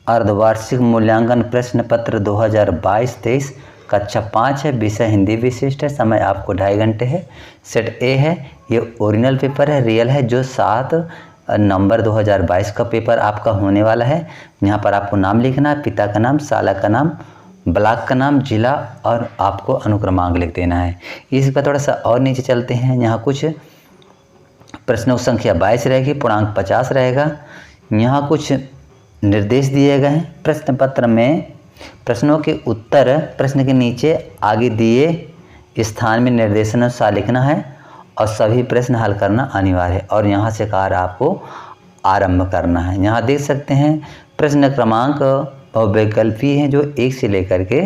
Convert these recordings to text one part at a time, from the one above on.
अर्धवार्षिक मूल्यांकन प्रश्न पत्र 2022-23 कक्षा 5 है, विषय हिंदी विशिष्ट है, समय आपको 2.5 घंटे है। सेट ए है, ये ओरिजिनल पेपर है, रियल है, जो 7 नवंबर 2022 का पेपर आपका होने वाला है। यहाँ पर आपको नाम लिखना है, पिता का नाम, साला का नाम, ब्लॉक का नाम, जिला और आपको अनुक्रमांक लिख देना है। इस पर थोड़ा सा और नीचे चलते हैं। यहाँ कुछ प्रश्नों की संख्या 22 रहेगी, पूर्णांक 50 रहेगा। यहाँ कुछ निर्देश दिए गए हैं। प्रश्न पत्र में प्रश्नों के उत्तर प्रश्न के नीचे आगे दिए स्थान में निर्देशानुसार लिखना है और सभी प्रश्न हल करना अनिवार्य है। और यहाँ से कार्य आपको आरंभ करना है। यहाँ देख सकते हैं प्रश्न क्रमांक बहुविकल्पी हैं, जो 1 से लेकर के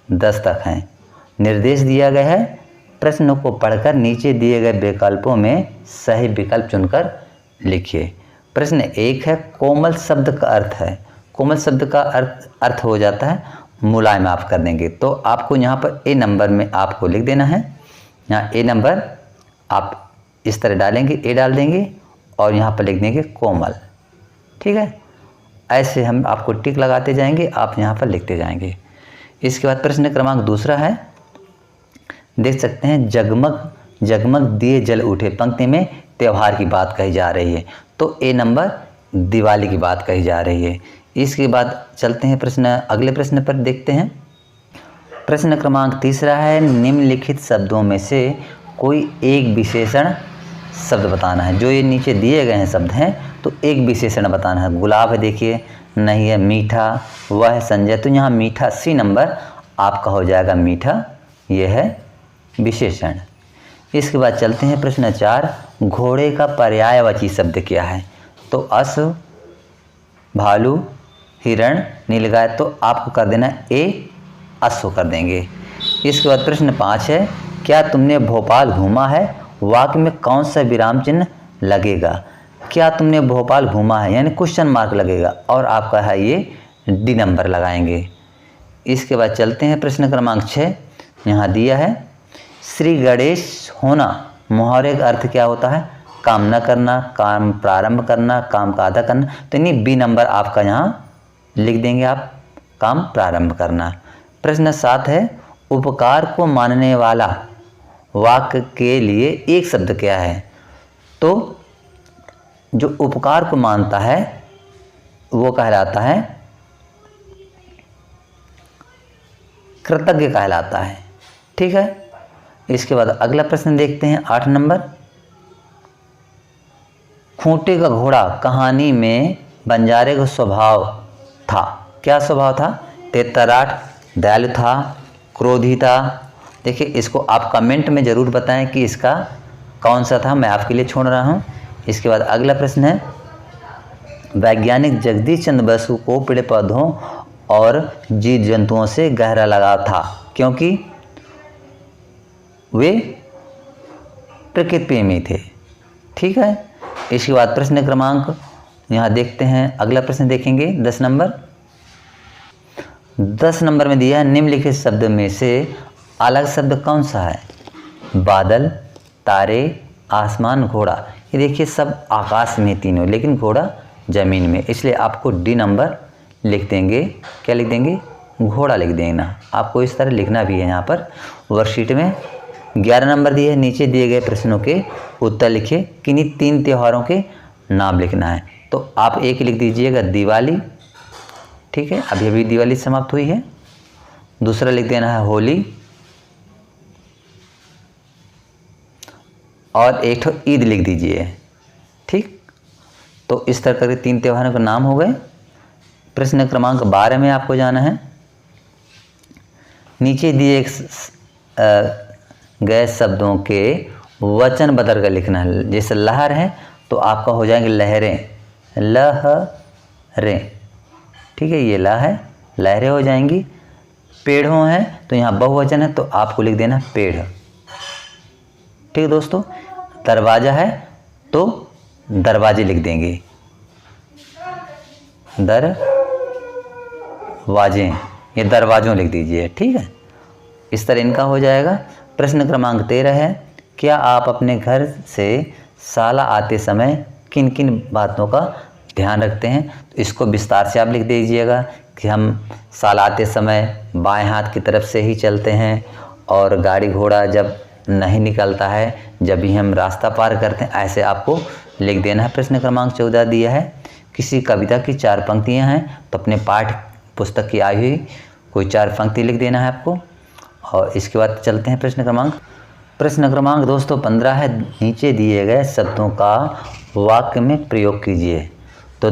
10 तक हैं। निर्देश दिया गया है, प्रश्नों को पढ़कर नीचे दिए गए विकल्पों में सही विकल्प चुनकर लिखिए। प्रश्न 1 है, कोमल शब्द का अर्थ है। कोमल शब्द का अर्थ हो जाता है मुलायम। आप कर देंगे तो आपको यहाँ पर ए नंबर में आपको लिख देना है। यहाँ ए नंबर आप इस तरह डालेंगे, ए डाल देंगे और यहाँ पर लिख देंगे कोमल। ठीक है, ऐसे हम आपको टिक लगाते जाएंगे, आप यहाँ पर लिखते जाएंगे। इसके बाद प्रश्न क्रमांक दूसरा है, देख सकते हैं जगमग जगमग दिए जल उठे। पंक्ति में त्यौहार की बात कही जा रही है, तो ए नंबर दिवाली की बात कही जा रही है। इसके बाद चलते हैं अगले प्रश्न पर देखते हैं। प्रश्न क्रमांक तीसरा है, निम्नलिखित शब्दों में से कोई एक विशेषण शब्द बताना है। जो ये नीचे दिए गए हैं शब्द हैं, तो एक विशेषण बताना है। गुलाब है, देखिए, नहीं है, मीठा, वह है, संजय। तो यहाँ मीठा सी नंबर आपका हो जाएगा, मीठा, यह है विशेषण। इसके बाद चलते हैं प्रश्न 4, घोड़े का पर्यायवाची शब्द क्या है। तो अश्व, भालू, हिरण, नीलगाय। तो आपको कर देना ए, अश्व कर देंगे। इसके बाद प्रश्न 5 है, क्या तुमने भोपाल घूमा है। वाक्य में कौन सा विराम चिन्ह लगेगा। क्या तुमने भोपाल घूमा है, यानी क्वेश्चन मार्क लगेगा और आपका है ये डी नंबर लगाएंगे। इसके बाद चलते हैं प्रश्न क्रमांक 6, यहाँ दिया है, श्री गणेश होना मुहावरे का अर्थ क्या होता है। काम न करना, काम प्रारंभ करना, काम का आधा करना। तो यानी बी नंबर आपका यहाँ लिख देंगे आप, काम प्रारंभ करना। प्रश्न 7 है, उपकार को मानने वाला वाक्य के लिए एक शब्द क्या है। तो जो उपकार को मानता है वो कहलाता है कृतज्ञ कहलाता है। ठीक है, इसके बाद अगला प्रश्न देखते हैं 8 नंबर, खूंटे का घोड़ा कहानी में बंजारे का स्वभाव था। क्या स्वभाव था। तेतराट, दयालु था, क्रोधी था। देखिए, इसको आप कमेंट में ज़रूर बताएं कि इसका कौन सा था, मैं आपके लिए छोड़ रहा हूँ। इसके बाद अगला प्रश्न है, वैज्ञानिक जगदीश चंद्र बसु को पेड़ पौधों और जीव जंतुओं से गहरा लगाव था, क्योंकि वे प्रकृति प्रेमी थे। ठीक है, इसके बाद प्रश्न क्रमांक यहाँ देखते हैं, अगला प्रश्न देखेंगे 10 नंबर। 10 नंबर में दिया है, निम्नलिखित शब्द में से अलग शब्द कौन सा है। बादल, तारे, आसमान, घोड़ा। ये देखिए सब आकाश में तीनों, लेकिन घोड़ा ज़मीन में, इसलिए आपको डी नंबर लिख देंगे। क्या लिख देंगे, घोड़ा लिख देना। आपको इस तरह लिखना भी है। यहाँ पर वर्कशीट में 11 नंबर दिए है, नीचे दिए गए प्रश्नों के उत्तर लिखिए। किन्हीं 3 त्योहारों के नाम लिखना है। तो आप एक लिख दीजिएगा दिवाली। ठीक है, अभी अभी दिवाली समाप्त हुई है। दूसरा लिख देना है होली, और एक ठो ईद लिख दीजिए। ठीक, तो इस तरह करके 3 त्योहारों के नाम हो गए। प्रश्न क्रमांक 12 में आपको जाना है। नीचे दिए गए शब्दों के वचन बदल कर लिखना है। जैसे लहर है तो आपका हो जाएंगे लहरें, लहरें। ठीक है, ये ला है, लहरें हो जाएंगी। पेड़ों हैं तो यहाँ बहुवचन है, तो आपको लिख देना पेड़। ठीक है दोस्तों, दरवाज़ा है तो दरवाजे लिख देंगे, दरवाजे, ये दरवाजों लिख दीजिए। ठीक है, इस तरह इनका हो जाएगा। प्रश्न क्रमांक 13 है, क्या आप अपने घर से शाला आते समय किन किन बातों का ध्यान रखते हैं। तो इसको विस्तार से आप लिख दीजिएगा कि हम साल आते समय बाएं हाथ की तरफ से ही चलते हैं और गाड़ी घोड़ा जब नहीं निकलता है, जब भी हम रास्ता पार करते हैं, ऐसे आपको लिख देना है। प्रश्न क्रमांक 14 दिया है, किसी कविता की 4 पंक्तियां हैं, तो अपने पाठ पुस्तक की आई हुई कोई 4 पंक्ति लिख देना है आपको। और इसके बाद चलते हैं प्रश्न क्रमांक दोस्तों 15 है, नीचे दिए गए शब्दों का वाक्य में प्रयोग कीजिए। तो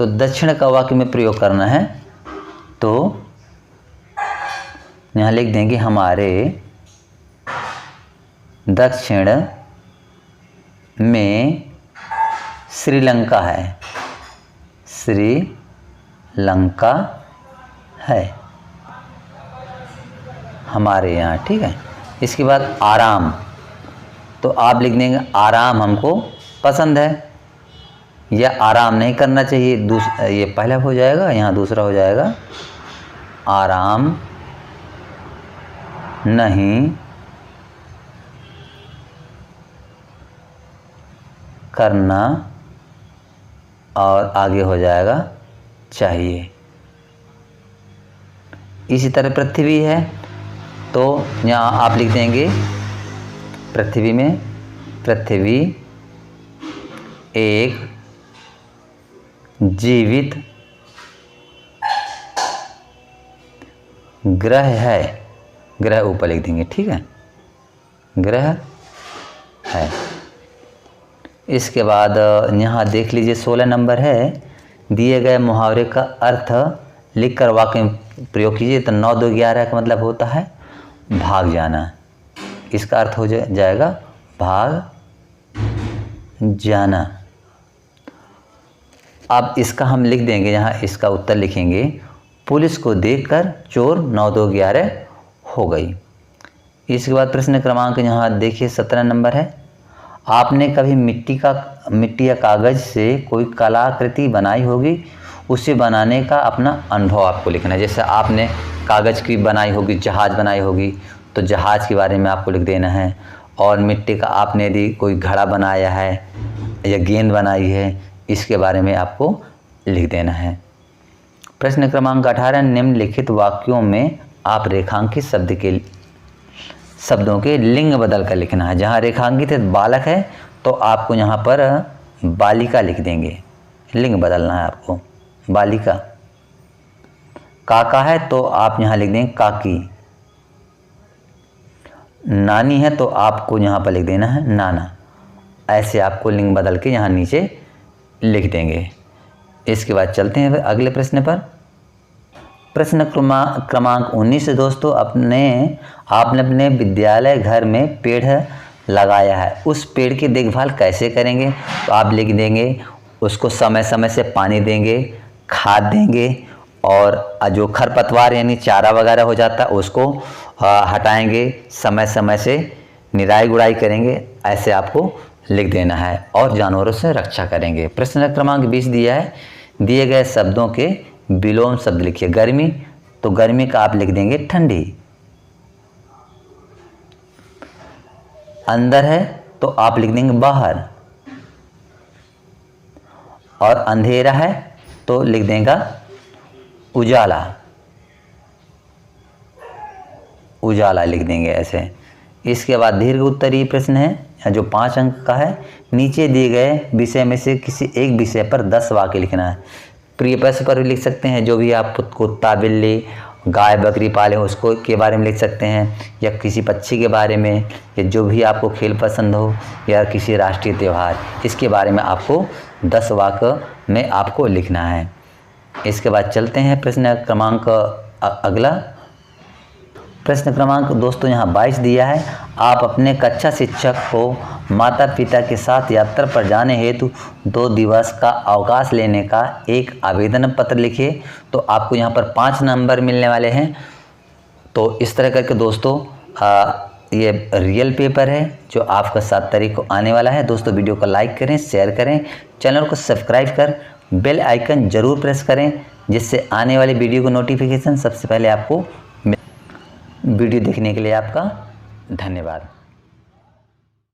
दक्षिण का वाक्य में प्रयोग करना है, तो यहाँ लिख देंगे हमारे दक्षिण में श्रीलंका है, श्रीलंका है हमारे यहाँ, ठीक है। इसके बाद आराम, तो आप लिख देंगे आराम हमको पसंद है, या आराम नहीं करना चाहिए, ये पहला हो जाएगा, यहाँ दूसरा हो जाएगा, आराम नहीं करना, और आगे हो जाएगा चाहिए। इसी तरह पृथ्वी है, तो यहाँ आप लिख देंगे पृथ्वी में, पृथ्वी एक जीवित ग्रह है, ग्रह ऊपर लिख देंगे, ठीक है, ग्रह है। इसके बाद यहाँ देख लीजिए 16 नंबर है, दिए गए मुहावरे का अर्थ लिखकर वाक्य में प्रयोग कीजिए। तो 9 2 11 का मतलब होता है भाग जाना, इसका अर्थ हो जाएगा भाग जाना। अब इसका हम लिख देंगे, यहाँ इसका उत्तर लिखेंगे, पुलिस को देखकर चोर 9 2 11 हो गई। इसके बाद प्रश्न क्रमांक यहाँ देखिए 17 नंबर है, आपने कभी मिट्टी या कागज़ से कोई कलाकृति बनाई होगी, उसे बनाने का अपना अनुभव आपको लिखना है। जैसे आपने कागज़ की बनाई होगी, जहाज़ बनाई होगी, तो जहाज़ के बारे में आपको लिख देना है। और मिट्टी का आपने यदि कोई घड़ा बनाया है या गेंद बनाई है, इसके बारे में आपको लिख देना है। प्रश्न क्रमांक 18, निम्नलिखित वाक्यों में आप रेखांकित शब्दों के लिंग बदल कर लिखना है। जहाँ रेखांकित बालक है, तो आपको यहाँ पर बालिका लिख देंगे, लिंग बदलना है आपको, बालिका। काका है, तो आप यहाँ लिख देंगे काकी। नानी है, तो आपको यहाँ पर लिख देना है नाना। ऐसे आपको लिंग बदल के यहाँ नीचे लिख देंगे। इसके बाद चलते हैं अगले प्रश्न पर। प्रश्न क्रमांक 19 दोस्तों, आपने अपने विद्यालय घर में पेड़ लगाया है, उस पेड़ की देखभाल कैसे करेंगे? तो आप लिख देंगे उसको समय समय से पानी देंगे, खाद देंगे, और जो खरपतवार यानी चारा वगैरह हो जाता है उसको हटाएंगे, समय समय से निराई गुड़ाई करेंगे, ऐसे आपको लिख देना है, और जानवरों से रक्षा करेंगे। प्रश्न क्रमांक 20 दिया है, दिए गए शब्दों के विलोम शब्द लिखिए। गर्मी, तो गर्मी का आप लिख देंगे ठंडी। अंदर है, तो आप लिख देंगे बाहर। और अंधेरा है, तो लिख देगा उजाला, उजाला लिख देंगे ऐसे। इसके बाद दीर्घ उत्तरीय प्रश्न है जो 5 अंक का है, नीचे दिए गए विषय में से किसी एक विषय पर 10 वाक्य लिखना है। प्रिय प्रश्न पर भी लिख सकते हैं, जो भी आप कुत्ता बिल्ली गाय बकरी पाले उसको के बारे में लिख सकते हैं, या किसी पक्षी के बारे में, या जो भी आपको खेल पसंद हो, या किसी राष्ट्रीय त्यौहार, इसके बारे में आपको 10 वाक्य में आपको लिखना है। इसके बाद चलते हैं प्रश्न क्रमांक अगला। प्रश्न क्रमांक दोस्तों यहाँ 22 दिया है, आप अपने कक्षा शिक्षक को माता पिता के साथ यात्रा पर जाने हेतु 2 दिवस का अवकाश लेने का एक आवेदन पत्र लिखिए। तो आपको यहाँ पर 5 नंबर मिलने वाले हैं। तो इस तरह करके दोस्तों ये रियल पेपर है जो आपका 7 तारीख को आने वाला है। दोस्तों वीडियो को लाइक करें, शेयर करें, चैनल को सब्सक्राइब कर बेल आइकन ज़रूर प्रेस करें, जिससे आने वाली वीडियो को नोटिफिकेशन सबसे पहले आपको। वीडियो देखने के लिए आपका धन्यवाद।